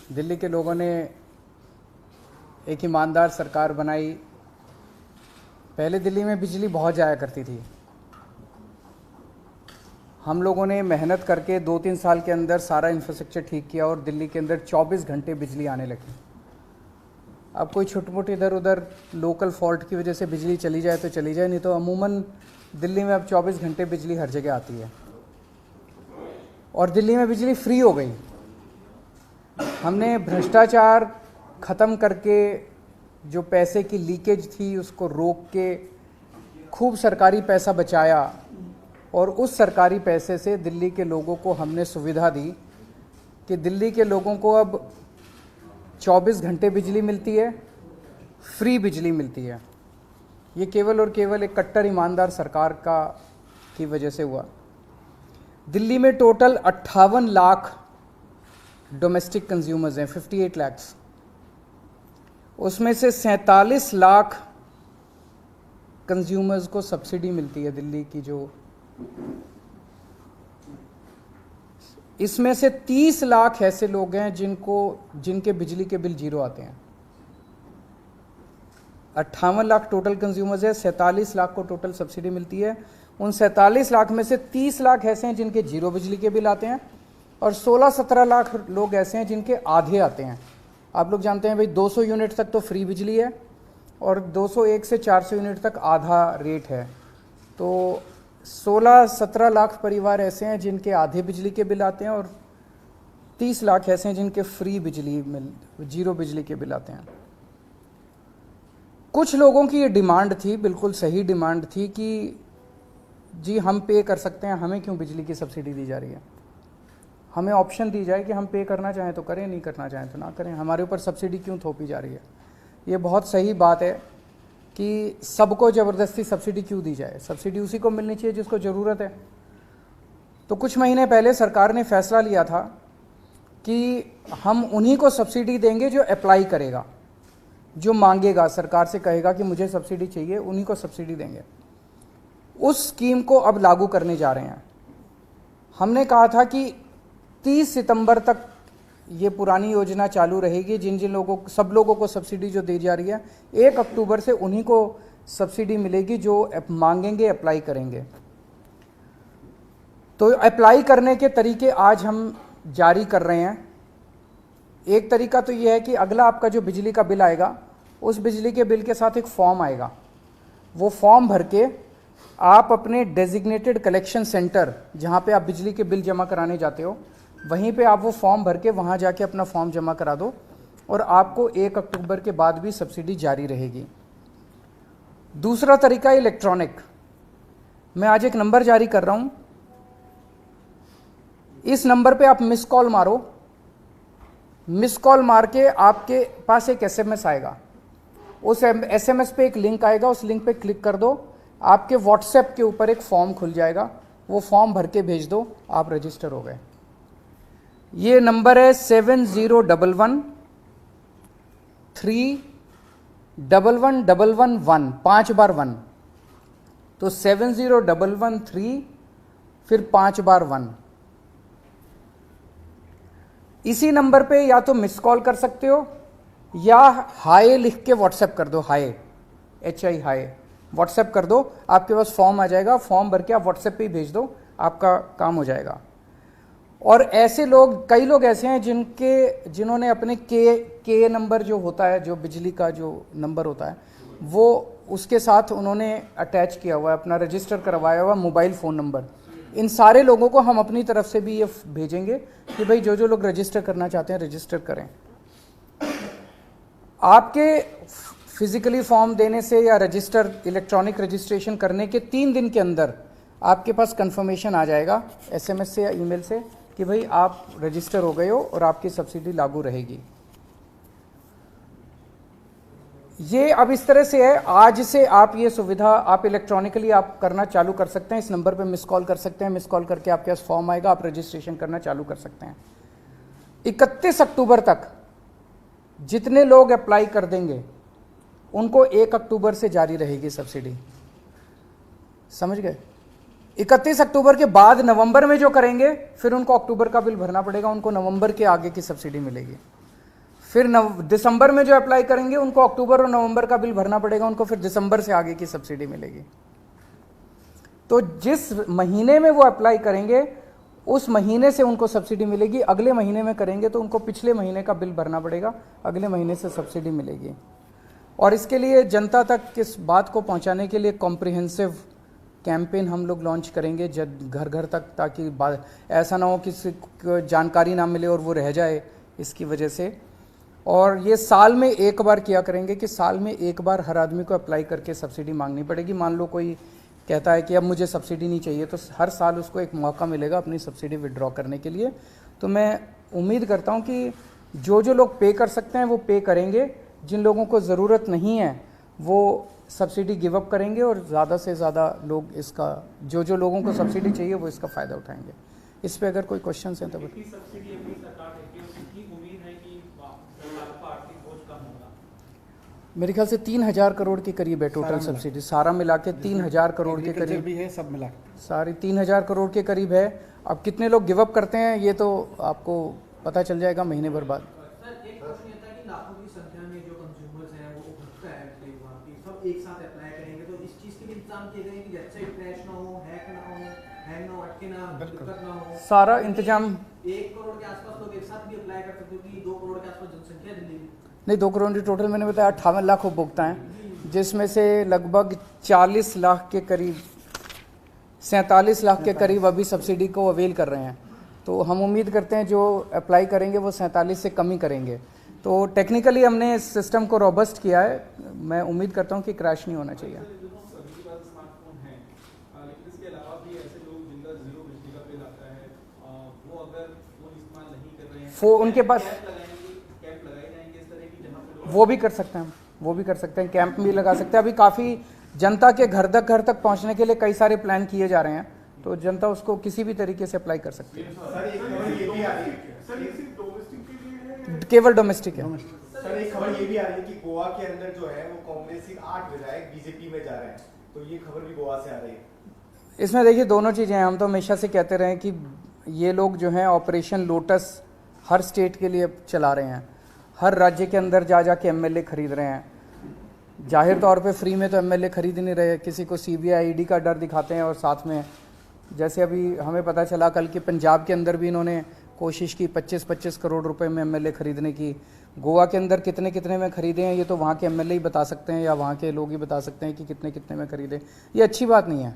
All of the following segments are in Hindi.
दिल्ली के लोगों ने एक ईमानदार सरकार बनाई। पहले दिल्ली में बिजली बहुत जाया करती थी। हम लोगों ने मेहनत करके 2-3 साल के अंदर सारा इंफ्रास्ट्रक्चर ठीक किया और दिल्ली के अंदर 24 घंटे बिजली आने लगी। अब कोई छोटी मोटी इधर उधर लोकल फॉल्ट की वजह से बिजली चली जाए तो चली जाए, नहीं तो अमूमन दिल्ली में अब 24 घंटे बिजली हर जगह आती है और दिल्ली में बिजली फ्री हो गई। हमने भ्रष्टाचार ख़त्म करके जो पैसे की लीकेज थी उसको रोक के खूब सरकारी पैसा बचाया और उस सरकारी पैसे से दिल्ली के लोगों को हमने सुविधा दी कि दिल्ली के लोगों को अब 24 घंटे बिजली मिलती है, फ्री बिजली मिलती है। ये केवल और केवल एक कट्टर ईमानदार सरकार की वजह से हुआ। दिल्ली में टोटल 58 लाख डोमेस्टिक कंज्यूमर्स हैं, 58 लाख। उसमें से 47 लाख कंज्यूमर्स को सब्सिडी मिलती है दिल्ली की। जो इसमें से 30 लाख ऐसे लोग हैं जिनके बिजली के बिल जीरो आते हैं। 58 लाख टोटल कंज्यूमर्स है, 47 लाख को टोटल सब्सिडी मिलती है। उन 47 लाख में से 30 लाख ऐसे हैं जिनके जीरो बिजली के बिल आते हैं और 16-17 लाख लोग ऐसे हैं जिनके आधे आते हैं। आप लोग जानते हैं भाई 200 यूनिट तक तो फ्री बिजली है और 201 से 400 यूनिट तक आधा रेट है। तो 16-17 लाख परिवार ऐसे हैं जिनके आधे बिजली के बिल आते हैं और 30 लाख ऐसे हैं जिनके फ्री जीरो बिजली के बिल आते हैं। कुछ लोगों की ये डिमांड थी, बिल्कुल सही डिमांड थी कि जी हम पे कर सकते हैं, हमें क्यों बिजली की सब्सिडी दी जा रही है। हमें ऑप्शन दी जाए कि हम पे करना चाहें तो करें, नहीं करना चाहें तो ना करें, हमारे ऊपर सब्सिडी क्यों थोपी जा रही है। ये बहुत सही बात है कि सबको ज़बरदस्ती सब्सिडी क्यों दी जाए। सब्सिडी उसी को मिलनी चाहिए जिसको ज़रूरत है। तो कुछ महीने पहले सरकार ने फैसला लिया था कि हम उन्हीं को सब्सिडी देंगे जो अप्लाई करेगा, जो मांगेगा, सरकार से कहेगा कि मुझे सब्सिडी चाहिए, उन्हीं को सब्सिडी देंगे। उस स्कीम को अब लागू करने जा रहे हैं। हमने कहा था कि 30 सितंबर तक ये पुरानी योजना चालू रहेगी। जिन लोगों को, सब लोगों को सब्सिडी जो दी जा रही है, 1 अक्टूबर से उन्हीं को सब्सिडी मिलेगी जो मांगेंगे, अप्लाई करेंगे। तो अप्लाई करने के तरीके आज हम जारी कर रहे हैं। एक तरीका तो ये है कि अगला आपका जो बिजली का बिल आएगा, उस बिजली के बिल के साथ एक फॉर्म आएगा। वो फॉर्म भर के आप अपने डेजिग्नेटेड कलेक्शन सेंटर, जहाँ पे आप बिजली के बिल जमा कराने जाते हो, वहीं पे आप वो फॉर्म भर के वहाँ जाके अपना फॉर्म जमा करा दो और आपको 1 अक्टूबर के बाद भी सब्सिडी जारी रहेगी। दूसरा तरीका इलेक्ट्रॉनिक। मैं आज एक नंबर जारी कर रहा हूँ, इस नंबर पे आप मिस कॉल मारो। मिस कॉल मार के आपके पास एक SMS आएगा। उस SMS पे एक लिंक आएगा, उस लिंक पे क्लिक कर दो, आपके व्हाट्सएप के ऊपर एक फॉर्म खुल जाएगा, वो फॉर्म भर के भेज दो, आप रजिस्टर हो गए। ये नंबर है 7011311111, 5 बार 1, तो 701113 फिर 5 बार 1। इसी नंबर पे या तो मिस कॉल कर सकते हो या हाय लिख के व्हाट्सएप कर दो। हाय, HI हाय व्हाट्सएप कर दो, आपके पास फॉर्म आ जाएगा। फॉर्म भर के आप व्हाट्सएप पे ही भेज दो, आपका काम हो जाएगा। और ऐसे लोग, कई लोग ऐसे हैं जिन्होंने अपने के नंबर जो होता है, जो बिजली का जो नंबर होता है, वो उसके साथ उन्होंने अटैच किया हुआ है, अपना रजिस्टर करवाया हुआ मोबाइल फ़ोन नंबर। इन सारे लोगों को हम अपनी तरफ से भी ये भेजेंगे कि भाई जो लोग रजिस्टर करना चाहते हैं रजिस्टर करें। आपके फिजिकली फॉर्म देने से या रजिस्टर, इलेक्ट्रॉनिक रजिस्ट्रेशन करने के 3 दिन के अंदर आपके पास कंफर्मेशन आ जाएगा SMS से या ईमेल से कि भाई आप रजिस्टर हो गए हो और आपकी सब्सिडी लागू रहेगी। ये अब इस तरह से है, आज से आप ये सुविधा आप इलेक्ट्रॉनिकली आप करना चालू कर सकते हैं। इस नंबर पे मिस कॉल कर सकते हैं, मिस कॉल करके आपके पास फॉर्म आएगा, आप रजिस्ट्रेशन करना चालू कर सकते हैं। 31 अक्टूबर तक जितने लोग अप्लाई कर देंगे उनको 1 अक्टूबर से जारी रहेगी सब्सिडी। समझ गए? 31 अक्टूबर के बाद नवंबर में जो करेंगे फिर उनको अक्टूबर का बिल भरना पड़ेगा, उनको नवंबर के आगे की सब्सिडी मिलेगी। फिर दिसंबर में जो अप्लाई करेंगे उनको अक्टूबर और नवंबर का बिल भरना पड़ेगा, उनको फिर दिसंबर से आगे की सब्सिडी मिलेगी। तो जिस महीने में वो अप्लाई करेंगे उस महीने से उनको सब्सिडी मिलेगी। अगले महीने में करेंगे तो उनको पिछले महीने का बिल भरना पड़ेगा, अगले महीने से सब्सिडी मिलेगी। और इसके लिए जनता तक इस बात को पहुंचाने के लिए कॉम्प्रिहेंसिव कैंपेन हम लोग लॉन्च करेंगे घर घर तक, ताकि ऐसा ना हो किसी को जानकारी ना मिले और वो रह जाए इसकी वजह से। और ये साल में एक बार किया करेंगे कि साल में एक बार हर आदमी को अप्लाई करके सब्सिडी मांगनी पड़ेगी। मान लो कोई कहता है कि अब मुझे सब्सिडी नहीं चाहिए, तो हर साल उसको एक मौका मिलेगा अपनी सब्सिडी विड्रॉ करने के लिए। तो मैं उम्मीद करता हूँ कि जो लोग पे कर सकते हैं वो पे करेंगे, जिन लोगों को ज़रूरत नहीं है वो सब्सिडी गिव अप करेंगे, और ज़्यादा से ज़्यादा लोग इसका जो लोगों को सब्सिडी चाहिए वो इसका फ़ायदा उठाएंगे। इस पर अगर कोई क्वेश्चन हैं तो मेरे ख्याल से 3,000 करोड़ के करीब है टोटल सब्सिडी, सारा मिला के 3,000 करोड़ के करीब भी है, सब मिला सारी 3,000 करोड़ के करीब है। अब कितने लोग गिव अप करते हैं ये तो आपको पता चल जाएगा महीने भर बाद। एक साथ अप्लाई करेंगे तो इस चीज के भी इंतजाम किए गए कि वेबसाइट क्रैश ना हो, हैक ना हो, हैंग ना हो, अटके ना, दिक्कत ना हो, सारा इंतजाम। 1 करोड़ के आसपास लोग एक साथ भी अप्लाई कर सकते हो कि 2 करोड़ के आसपास जनसंख्या दिल्ली में। नहीं, 2 करोड़ की टोटल मैंने बताया 58 लाख उपभोक्ता हैं, जिसमें से लगभग 40 लाख के करीब 47 लाख के करीब अभी सब्सिडी को अवेल कर रहे हैं। तो हम उम्मीद करते हैं जो अप्लाई करेंगे वो 47 से कम ही करेंगे। तो टेक्निकली हमने इस सिस्टम को रोबस्ट किया है, मैं उम्मीद करता हूं कि क्रैश नहीं होना चाहिए। उनके पास वो भी कर सकते हैं, वो भी कर सकते हैं, कैंप भी लगा सकते हैं। अभी काफ़ी जनता के घर तक पहुंचने के लिए कई सारे प्लान किए जा रहे हैं, तो जनता उसको किसी भी तरीके से अप्लाई कर सकती है। केवल डोमेस्टिक है। सर एक खबर ये भी आ रही है कि गोवा के अंदर जो है वो कांग्रेस के 8 विधायक बीजेपी में जा रहे हैं, तो ये खबर भी गोवा से आ रही है। इसमें देखिए दोनों चीज़ें हैं। हम तो हमेशा से कहते रहे कि ये लोग जो हैं ऑपरेशन लोटस हर स्टेट के लिए चला रहे हैं, हर राज्य के अंदर जा के एमएलए खरीद रहे हैं। जाहिर तौर पे फ्री में तो एमएलए खरीद नहीं रहे, किसी को सीबीआई ईडी का डर दिखाते हैं, और साथ में जैसे अभी हमें पता चला कल कि पंजाब के अंदर भी इन्होंने कोशिश की 25-25 करोड़ रुपए में एमएलए खरीदने की। गोवा के अंदर कितने में खरीदे हैं ये तो वहाँ के एमएलए ही बता सकते हैं, या वहाँ के लोग ही बता सकते हैं कि कितने में खरीदे। ये अच्छी बात नहीं है,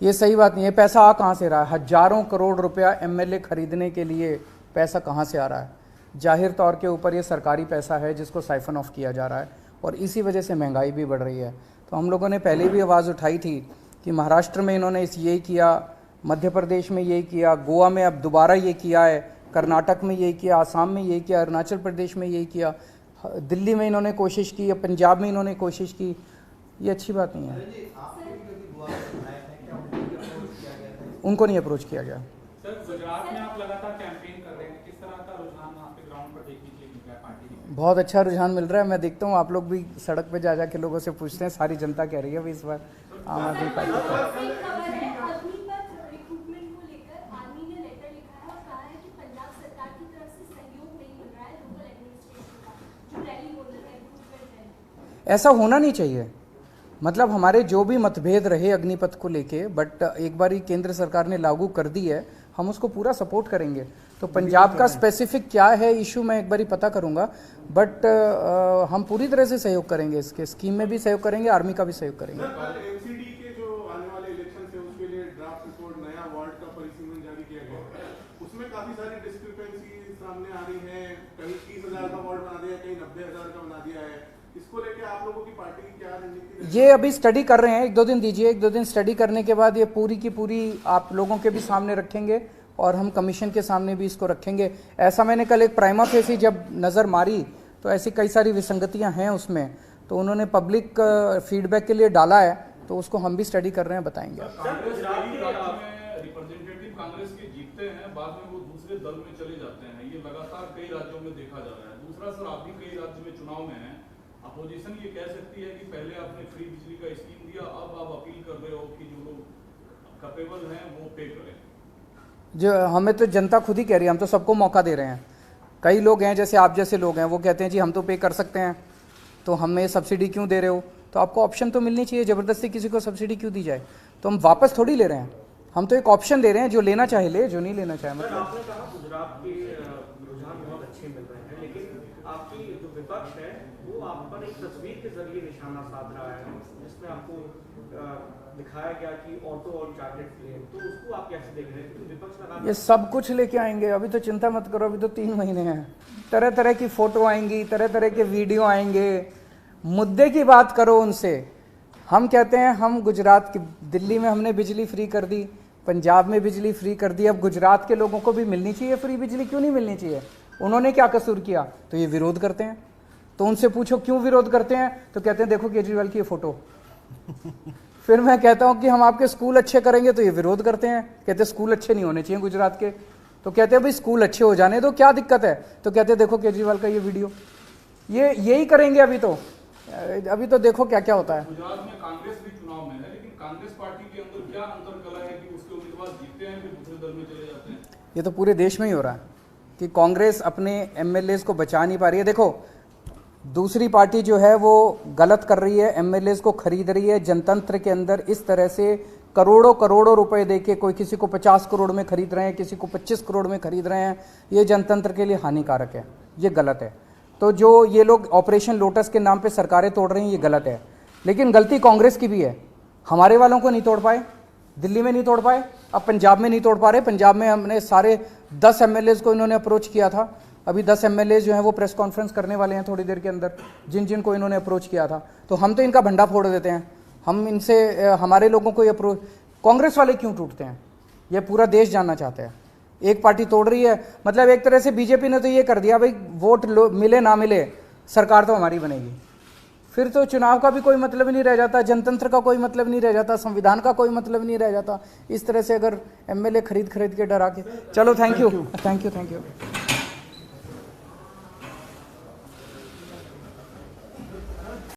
ये सही बात नहीं है। पैसा आ कहाँ से रहा है? हजारों करोड़ रुपया एमएलए खरीदने के लिए पैसा कहाँ से आ रहा है? जाहिर तौर के ऊपर ये सरकारी पैसा है जिसको साइफन ऑफ किया जा रहा है, और इसी वजह से महंगाई भी बढ़ रही है। तो हम लोगों ने पहले भी आवाज़ उठाई थी कि महाराष्ट्र में इन्होंने यही किया, मध्य प्रदेश में यही किया, गोवा में अब दोबारा ये किया है, कर्नाटक में यही किया, आसाम में यही किया, अरुणाचल प्रदेश में यही किया, दिल्ली में इन्होंने कोशिश की, या पंजाब में इन्होंने कोशिश की। ये अच्छी बात नहीं है। उनको नहीं अप्रोच किया गया। सर गुजरात में आप लगातार कैंपेन कर रहे हैं, किस तरह का रुझान वहाँ पे ग्राउंड पर देखने के लिए मिल रहा है पार्टी में? बहुत अच्छा रुझान मिल रहा है। मैं देखता हूँ आप लोग भी सड़क पे जा के लोगों से पूछते हैं, सारी जनता कह रही है भाई इस बार आम आदमी पार्टी। ऐसा होना नहीं चाहिए। मतलब हमारे जो भी मतभेद रहे अग्निपथ को लेके, बट एक बार ही केंद्र सरकार ने लागू कर दी है, हम उसको पूरा सपोर्ट करेंगे। तो पंजाब का स्पेसिफिक क्या है इशू मैं एक बार ही पता करूंगा, बट हम पूरी तरह से सहयोग करेंगे, इसके स्कीम में भी सहयोग करेंगे, आर्मी का भी सहयोग करेंगे। एमसीडी के जो आने वाले इलेक्शन है उसके लिए ड्राफ्ट रिपोर्ट नया वार्ड का परिसीमन जारी किया गया है, उसमें काफी सारी डिस्क्रिपेंसी सामने आ रही है। कहीं 30,000 का वार्ड बना दिया, कहीं 90,000 का बना दिया है। इसको लेके आप लोगों की पार्टी की क्या रणनीति? ये अभी स्टडी कर रहे हैं, 1-2 दिन दीजिए, 1-2 दिन स्टडी करने के बाद ये पूरी की पूरी आप लोगों के भी सामने रखेंगे, और हम कमीशन के सामने भी इसको रखेंगे। ऐसा मैंने कल एक प्राइमा फेसी जब नज़र मारी तो ऐसी कई सारी विसंगतियां हैं उसमें, तो उन्होंने पब्लिक फीडबैक के लिए डाला है, तो उसको हम भी स्टडी कर रहे हैं, बताएंगे। रिप्रेजेंटेटिव कांग्रेस के जीतते हैं, बाद में वो दूसरे दल में चले जाते हैं, ये लगातार कई राज्यों में देखा जा रहा है। दूसरा सर, आप भी कई राज्य में चुनाव में हैं, अपोजिशन ये कह सकती है कि पहले आपने फ्री बिजली का स्कीम दिया, अब आप अपील कर रहे हो कि जो लोग कैपेबल हैं वो पे करें। जो हमें तो जनता खुद ही कह रही है, हम तो सबको मौका दे रहे हैं। कई लोग हैं जैसे आप जैसे लोग हैं वो कहते हैं जी हम तो पे कर सकते हैं, तो हमें सब्सिडी क्यों दे रहे हो? तो आपको ऑप्शन तो मिलनी चाहिए, ज़बरदस्ती किसी को सब्सिडी क्यों दी जाए? तो हम वापस थोड़ी ले रहे हैं, हम तो एक ऑप्शन दे रहे हैं, जो लेना चाहे ले, जो नहीं लेना चाहे सर, आपने कहा गुजरात के रुझान बहुत अच्छे मिल रहे हैं, लेकिन आपकी जो विपक्ष है वो आप पर एक तस्वीर के जरिए निशाना साध रहा है, जिसमें आपको दिखाया गया कि ऑटो और चार्टर्ड प्लेन, तो उसको आप कैसे देख रहे हैं? क्योंकि विपक्ष लगा ये सब कुछ लेके आएंगे, अभी तो चिंता मत करो, अभी तो 3 महीने हैं। तरह तरह की फ़ोटो आएंगी, तरह तरह के वीडियो आएंगे, मुद्दे की बात करो उनसे। हम कहते हैं हम गुजरात की, दिल्ली में हमने बिजली फ्री कर दी, पंजाब में बिजली फ्री कर दी, अब गुजरात के लोगों को भी मिलनी चाहिए फ्री बिजली, क्यों नहीं मिलनी चाहिए? उन्होंने क्या कसूर किया? तो ये विरोध करते हैं। तो उनसे पूछो क्यों विरोध करते हैं, तो कहते हैं देखो केजरीवाल की ये फ़ोटो। फिर मैं कहता हूं कि हम आपके स्कूल अच्छे करेंगे, तो ये विरोध करते हैं, कहते हैं स्कूल अच्छे नहीं होने चाहिए गुजरात के। तो कहते हैं भाई स्कूल अच्छे हो जाने दो, क्या दिक्कत है? तो कहते हैं देखो केजरीवाल का ये वीडियो, ये यही करेंगे। अभी तो देखो क्या क्या होता है। गुजरात में कांग्रेस भी चुनाव में है, लेकिन कांग्रेस पार्टी के अंदर क्या अंतर कला है कि उसके उम्मीदवार जीतते हैं फिर दूसरे दल में चले जाते हैं? ये तो पूरे देश में ही हो रहा है कि कांग्रेस अपने एमएलएज को बचा नहीं पा रही है। देखो दूसरी पार्टी जो है वो गलत कर रही है, एमएलएज को खरीद रही है। जनतंत्र के अंदर इस तरह से करोड़ों करोड़ों रुपए देके कोई किसी को 50 करोड़ में खरीद रहे हैं, किसी को 25 करोड़ में खरीद रहे हैं, ये जनतंत्र के लिए हानिकारक है, ये गलत है। तो जो ये लोग ऑपरेशन लोटस के नाम पे सरकारें तोड़ रहे हैं, ये गलत है। लेकिन गलती कांग्रेस की भी है, हमारे वालों को नहीं तोड़ पाए, दिल्ली में नहीं तोड़ पाए, अब पंजाब में नहीं तोड़ पा रहे। पंजाब में हमने सारे 10 एमएलएज को इन्होंने अप्रोच किया था, अभी 10 एमएलए जो हैं वो प्रेस कॉन्फ्रेंस करने वाले हैं थोड़ी देर के अंदर, जिन जिन को इन्होंने अप्रोच किया था। तो हम तो इनका भंडा फोड़ देते हैं, हम इनसे हमारे लोगों को ये अप्रोच। कांग्रेस वाले क्यों टूटते हैं, ये पूरा देश जानना चाहते हैं। एक पार्टी तोड़ रही है, मतलब एक तरह से बीजेपी ने तो ये कर दिया भाई वोट मिले ना मिले सरकार तो हमारी बनेगी, फिर तो चुनाव का भी कोई मतलब नहीं रह जाता, जनतंत्र का कोई मतलब नहीं रह जाता, संविधान का कोई मतलब नहीं रह जाता। इस तरह से अगर एमएलए खरीद के डरा के। चलो थैंक यू।